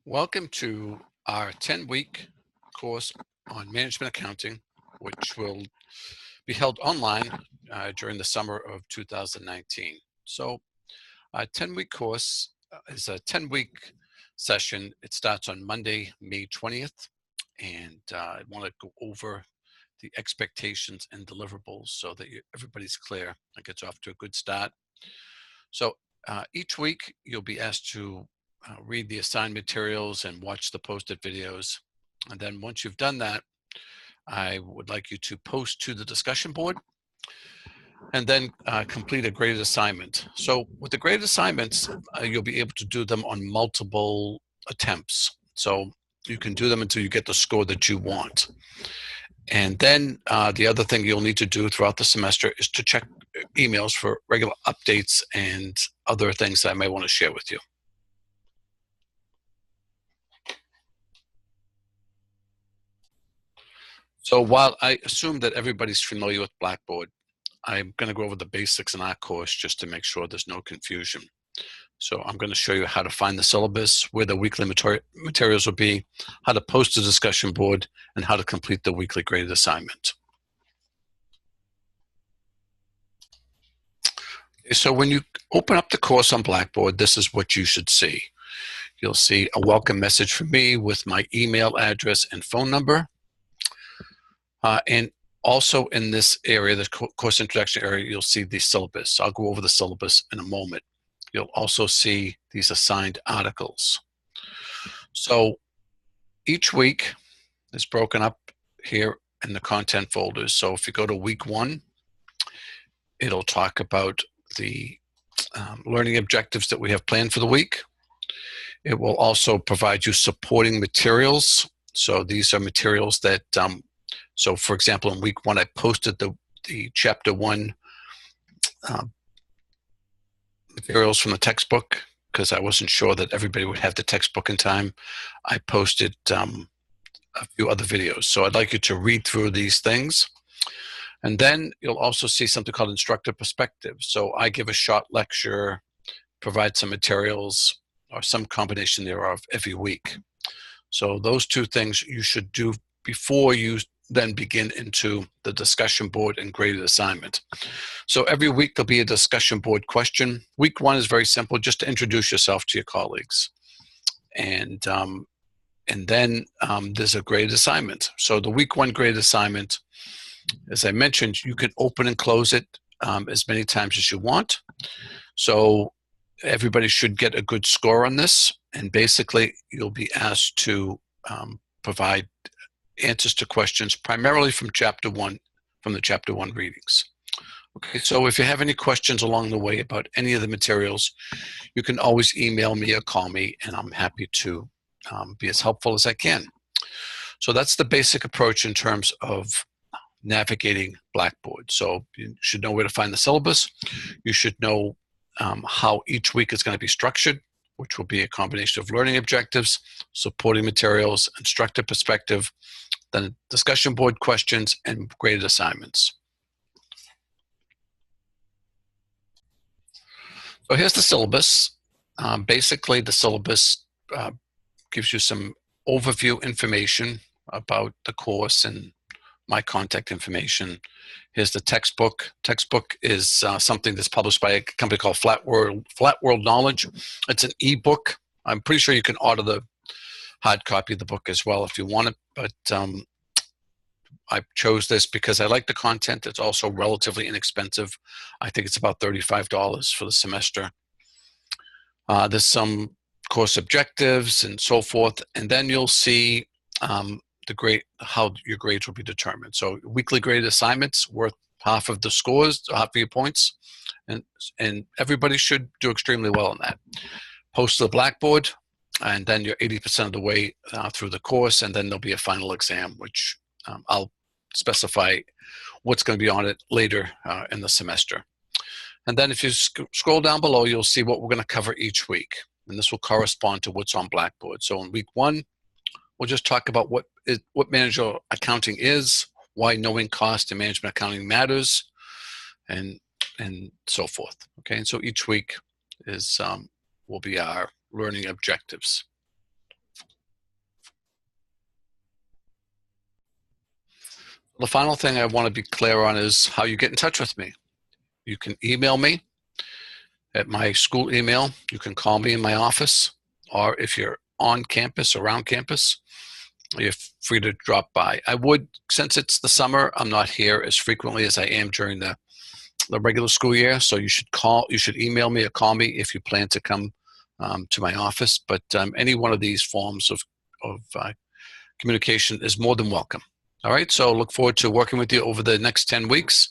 Welcome to our 10-week course on management accounting, which will be held online during the summer of 2019. So our 10-week course is a 10-week session. It starts on Monday, May 20th, and I want to go over the expectations and deliverables so that everybody's clear and gets off to a good start. So each week you'll be asked to read the assigned materials and watch the posted videos. And then once you've done that, I would like you to post to the discussion board and then complete a graded assignment. So with the graded assignments, you'll be able to do them on multiple attempts. So you can do them until you get the score that you want. And then the other thing you'll need to do throughout the semester is to check emails for regular updates and other things that I may want to share with you. So while I assume that everybody's familiar with Blackboard, I'm going to go over the basics in our course just to make sure there's no confusion. So I'm going to show you how to find the syllabus, where the weekly materials will be, how to post a discussion board, and how to complete the weekly graded assignment. So when you open up the course on Blackboard, this is what you should see. You'll see a welcome message from me with my email address and phone number. And also in this area, the course introduction area, you'll see the syllabus. I'll go over the syllabus in a moment. You'll also see these assigned articles. So each week is broken up here in the content folders. So if you go to week 1, it'll talk about the learning objectives that we have planned for the week. It will also provide you supporting materials. So these are materials that, so for example, in week 1, I posted the chapter 1 materials from the textbook because I wasn't sure that everybody would have the textbook in time. I posted a few other videos. So I'd like you to read through these things. And then you'll also see something called instructor perspective. So I give a short lecture, provide some materials, or some combination thereof every week. So those two things you should do before you then begin into the discussion board and graded assignment. So every week there'll be a discussion board question. Week 1 is very simple, just to introduce yourself to your colleagues. And then there's a graded assignment. So the week 1 graded assignment, as I mentioned, you can open and close it as many times as you want. So everybody should get a good score on this. And basically, you'll be asked to provide answers to questions primarily from chapter 1, from the chapter 1 readings. Okay, so if you have any questions along the way about any of the materials, you can always email me or call me, and I'm happy to be as helpful as I can. So that's the basic approach in terms of navigating Blackboard. So you should know where to find the syllabus. You should know how each week is going to be structured, which will be a combination of learning objectives, supporting materials, instructor perspective, then discussion board questions, and graded assignments. So here's the syllabus. Basically, the syllabus gives you some overview information about the course and my contact information. Here's the textbook. Textbook is something that's published by a company called Flat World Knowledge. It's an ebook. I'm pretty sure you can order the hard copy of the book as well if you want it, but I chose this because I like the content. It's also relatively inexpensive. I think it's about $35 for the semester. There's some course objectives and so forth, and then you'll see how your grades will be determined. So weekly graded assignments worth half of the scores, half of your points, and everybody should do extremely well on that. Post to the Blackboard, and then you're 80% of the way through the course, and then there'll be a final exam, which I'll specify what's going to be on it later in the semester. And then if you scroll down below, you'll see what we're going to cover each week, and this will correspond to what's on Blackboard. So in week 1, we'll just talk about what management accounting is, why knowing cost and management accounting matters, and so forth. Okay, and so each week is will be our learning objectives. The final thing I want to be clear on is how you get in touch with me. You can email me at my school email. You can call me in my office, or if you're on campus, around campus, you're free to drop by. I would, since it's the summer, I'm not here as frequently as I am during the regular school year. So you should email me or call me if you plan to come to my office. But any one of these forms of communication is more than welcome. All right, so look forward to working with you over the next 10 weeks.